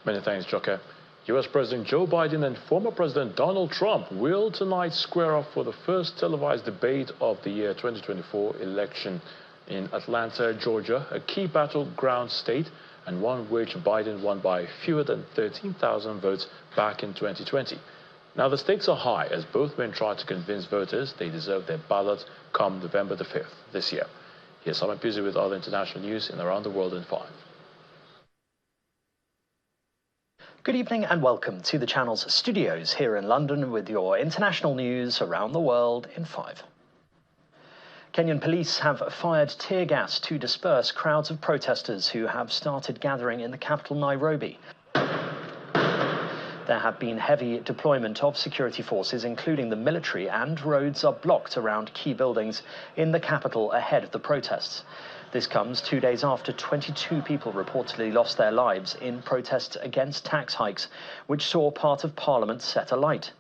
S2: Many thanks, Joker. U.S. President Joe Biden and former President Donald Trump will tonight square off for the first televised debate of the year 2024 election in Atlanta, Georgia, a key battleground state and one which Biden won by fewer than 13,000 votes back in 2020. Now, the stakes are high as both men try to convince voters they deserve their ballot come November the 5th this year. Here's Simon Pizzi with other international news in Around the World in 5.
S7: Good evening and welcome to the channel's studios here in London with your international news around the world in 5. Kenyan police have fired tear gas to disperse crowds of protesters who have started gathering in the capital Nairobi. There have been heavy deployment of security forces, including the military, and roads are blocked around key buildings in the capital ahead of the protests. This comes 2 days after 22 people reportedly lost their lives in protests against tax hikes, which saw part of Parliament set alight.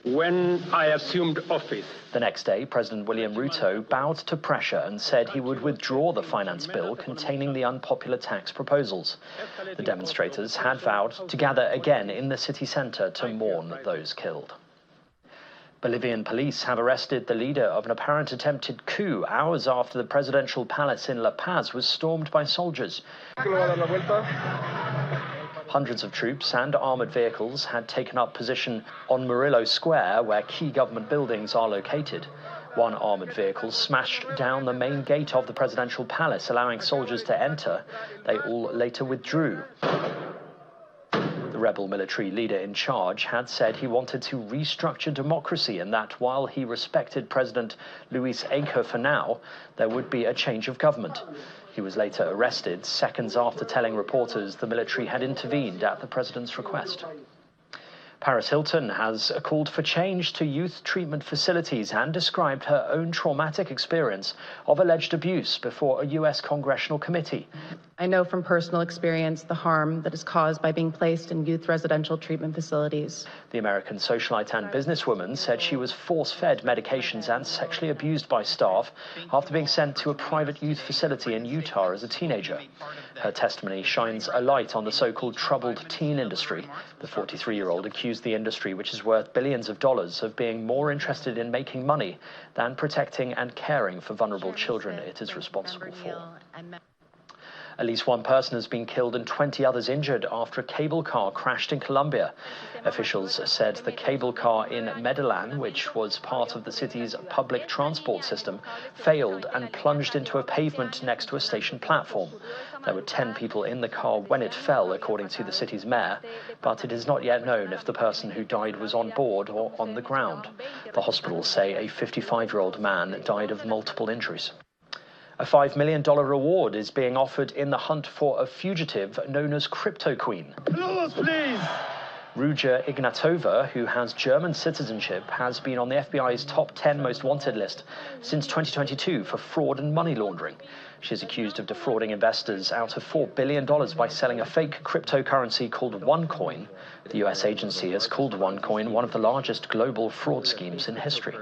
S9: When I assumed office.
S7: The next day, President William Ruto bowed to pressure and said he would withdraw the finance bill containing the unpopular tax proposals. The demonstrators had vowed to gather again in the city centre to mourn those killed. Bolivian police have arrested the leader of an apparent attempted coup hours after the presidential palace in La Paz was stormed by soldiers. Hundreds of troops and armoured vehicles had taken up position on Murillo Square, where key government buildings are located. One armoured vehicle smashed down the main gate of the presidential palace, allowing soldiers to enter. They all later withdrew. The rebel military leader in charge had said he wanted to restructure democracy and that while he respected President Luis Echo for now, there would be a change of government. He was later arrested seconds after telling reporters the military had intervened at the president's request. Paris Hilton has called for change to youth treatment facilities and described her own traumatic experience of alleged abuse before a U.S. congressional committee.
S10: I know from personal experience the harm that is caused by being placed in youth residential treatment facilities.
S7: The American socialite and businesswoman said she was force-fed medications and sexually abused by staff after being sent to a private youth facility in Utah as a teenager. Her testimony shines a light on the so-called troubled teen industry. The 43-year-old accused the industry, which is worth billions of dollars, of being more interested in making money than protecting and caring for vulnerable children it is responsible for. At least one person has been killed and 20 others injured after a cable car crashed in Colombia. Officials said the cable car in Medellin, which was part of the city's public transport system, failed and plunged into a pavement next to a station platform. There were 10 people in the car when it fell, according to the city's mayor, but it is not yet known if the person who died was on board or on the ground. The hospitals say a 55-year-old man died of multiple injuries. A $5 million reward is being offered in the hunt for a fugitive known as Crypto Queen.
S9: Applause, please!
S7: Ruja Ignatova, who has German citizenship, has been on the FBI's top 10 most wanted list since 2022 for fraud and money laundering. She is accused of defrauding investors out of $4 billion by selling a fake cryptocurrency called OneCoin. The US agency has called OneCoin one of the largest global fraud schemes in history.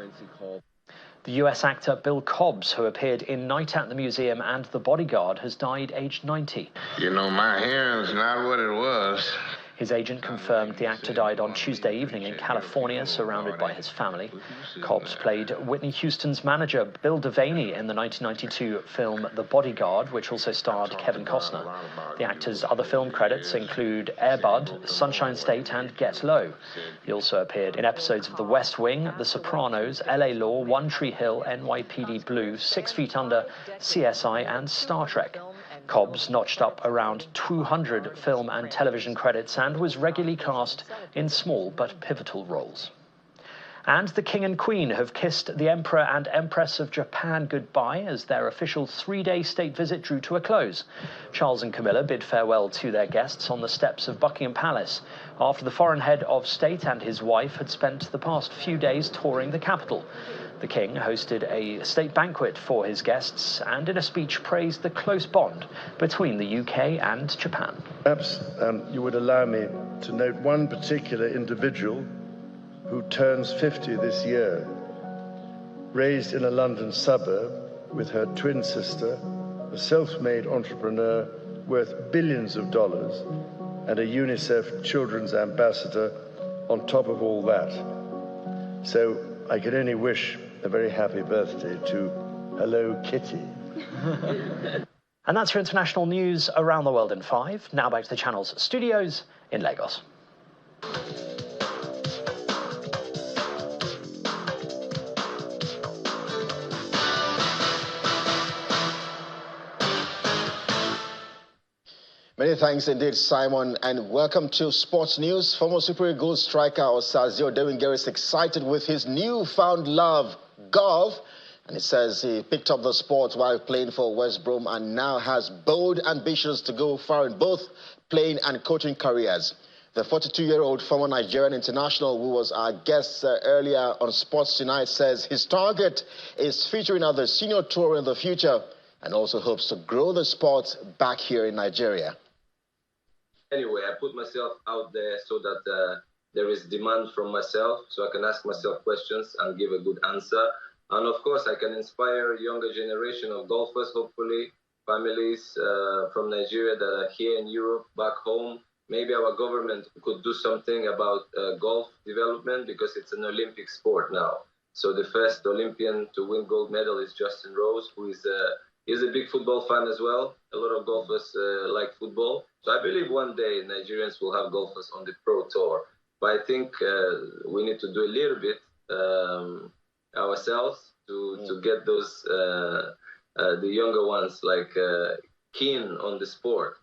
S7: The US actor Bill Cobbs, who appeared in Night at the Museum and The Bodyguard, has died aged 90.
S24: You know, my hearing's not what it was.
S7: His agent confirmed the actor died on Tuesday evening in California, surrounded by his family. Cobbs played Whitney Houston's manager, Bill Devaney, in the 1992 film The Bodyguard, which also starred Kevin Costner. The actor's other film credits include Air Bud, Sunshine State, and Get Low. He also appeared in episodes of The West Wing, The Sopranos, LA Law, One Tree Hill, NYPD Blue, 6 Feet Under, CSI, and Star Trek. Cobbs notched up around 200 film and television credits and was regularly cast in small but pivotal roles. And the King and Queen have kissed the Emperor and Empress of Japan goodbye as their official 3-day state visit drew to a close. Charles and Camilla bid farewell to their guests on the steps of Buckingham Palace after the foreign head of state and his wife had spent the past few days touring the capital. The King hosted a state banquet for his guests and in a speech praised the close bond between the UK and Japan.
S25: Perhaps you would allow me to note one particular individual who turns 50 this year. Raised in a London suburb with her twin sister, a self-made entrepreneur worth billions of dollars, and a UNICEF children's ambassador on top of all that. So I can only wish a very happy birthday to Hello Kitty.
S7: And that's your international news around the world in 5. Now back to the channel's studios in Lagos.
S4: Many thanks indeed, Simon, and welcome to Sports News. Former Super Eagles striker Osazio Dewingere is excited with his newfound love, golf. And he says he picked up the sport while playing for West Brom and now has bold ambitions to go far in both playing and coaching careers. The 42-year-old former Nigerian international, who was our guest earlier on Sports Tonight, says his target is featuring at the senior tour in the future and also hopes to grow the sport back here in Nigeria.
S8: Anyway, I put myself out there so that there is demand from myself, so I can ask myself questions and give a good answer. And of course, I can inspire a younger generation of golfers, hopefully, families from Nigeria that are here in Europe, back home. Maybe our government could do something about golf development because it's an Olympic sport now. So the first Olympian to win gold medal is Justin Rose, who is a big football fan as well. A lot of golfers like football. So I believe one day Nigerians will have golfers on the pro tour. But I think we need to do a little bit ourselves to get those, the younger ones, like keen on the sport.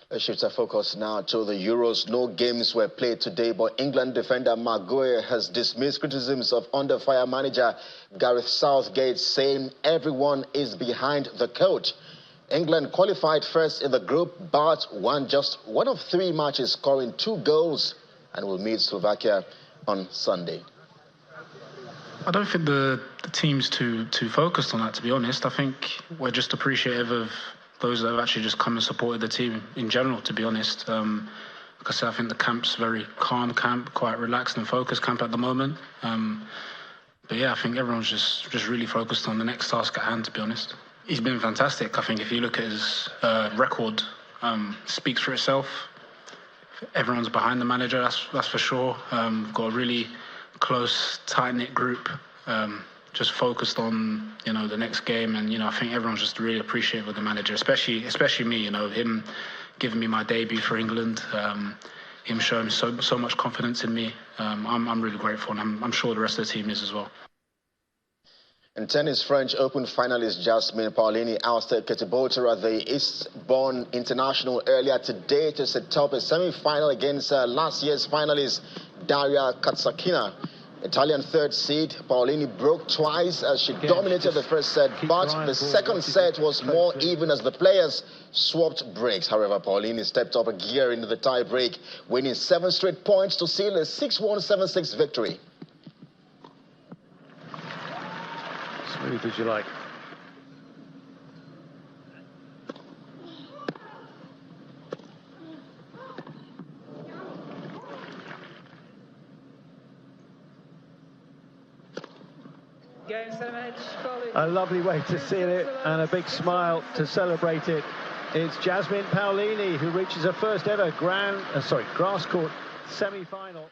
S4: Let's shift our focus now to the Euros. No games were played today, but England defender Maguire has dismissed criticisms of under-fire manager Gareth Southgate, saying everyone is behind the coach. England qualified first in the group, but won just one of 3 matches, scoring 2 goals, and will meet Slovakia on Sunday.
S12: I don't think the team's too focused on that, to be honest. I think we're just appreciative of those that have actually just come and supported the team in general, to be honest. Like I said, I think the camp's very calm camp, quite relaxed and focused camp at the moment. But yeah, I think everyone's just really focused on the next task at hand, to be honest. He's been fantastic. I think if you look at his record, speaks for itself. Everyone's behind the manager, that's for sure. Got a really close, tight-knit group, just focused on, the next game. And, I think everyone's just really appreciative of the manager, especially me, him giving me my debut for England, him showing so much confidence in me. I'm really grateful, and I'm sure the rest of the team is as well.
S4: In tennis, French Open finalist Jasmine Paolini ousted Katie Boulter at the Eastbourne International earlier today to set up a semi-final against last year's finalist Daria Katsakina. Italian third seed, Paolini broke twice as she dominated the first set, but the second set was more even as the players swapped breaks. However, Paolini stepped up a gear into the tie break, winning 7 straight points to seal a 6-1, 7-6 victory.
S13: Smooth as you like. A lovely way to seal it and a big smile to celebrate it. It's Jasmine Paolini who reaches her first ever grass court semi-final.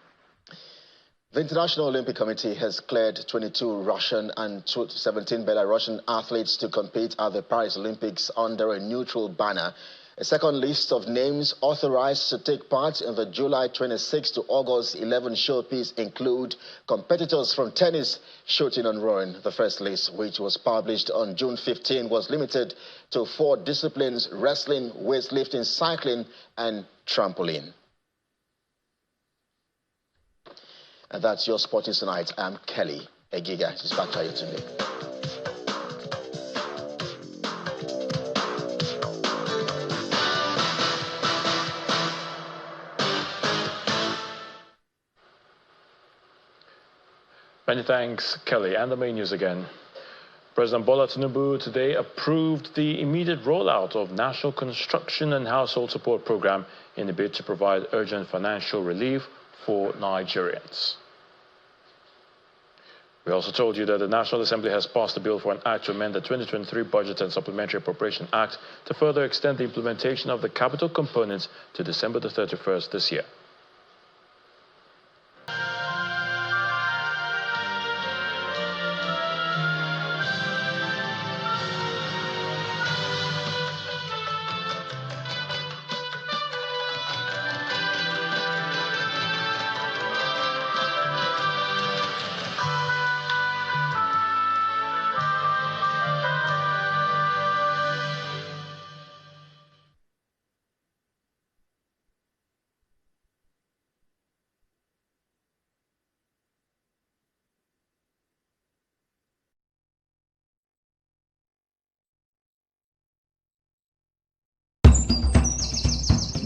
S4: The International Olympic Committee has cleared 22 Russian and 17 Belarusian athletes to compete at the Paris Olympics under a neutral banner. A second list of names authorized to take part in the July 26 to August 11 showpiece include competitors from tennis, shooting and rowing. The first list, which was published on June 15, was limited to 4 disciplines: wrestling, weightlifting, cycling and trampoline. And that's your Sporting Tonight. I'm Kelly Egiga. It's back to you today.
S2: Many thanks, Kelly. And the main news again. President Bola Tinubu today approved the immediate rollout of National Construction and Household Support Program in a bid to provide urgent financial relief for Nigerians. We also told you that the National Assembly has passed a bill for an act to amend the 2023 Budget and Supplementary Appropriation Act to further extend the implementation of the capital components to December the 31st this year.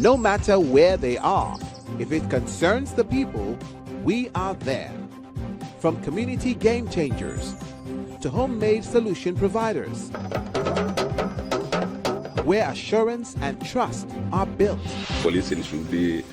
S11: No matter where they are, if it concerns the people, we are there. From community game changers to homemade solution providers, where assurance and trust are built.
S14: Policing should be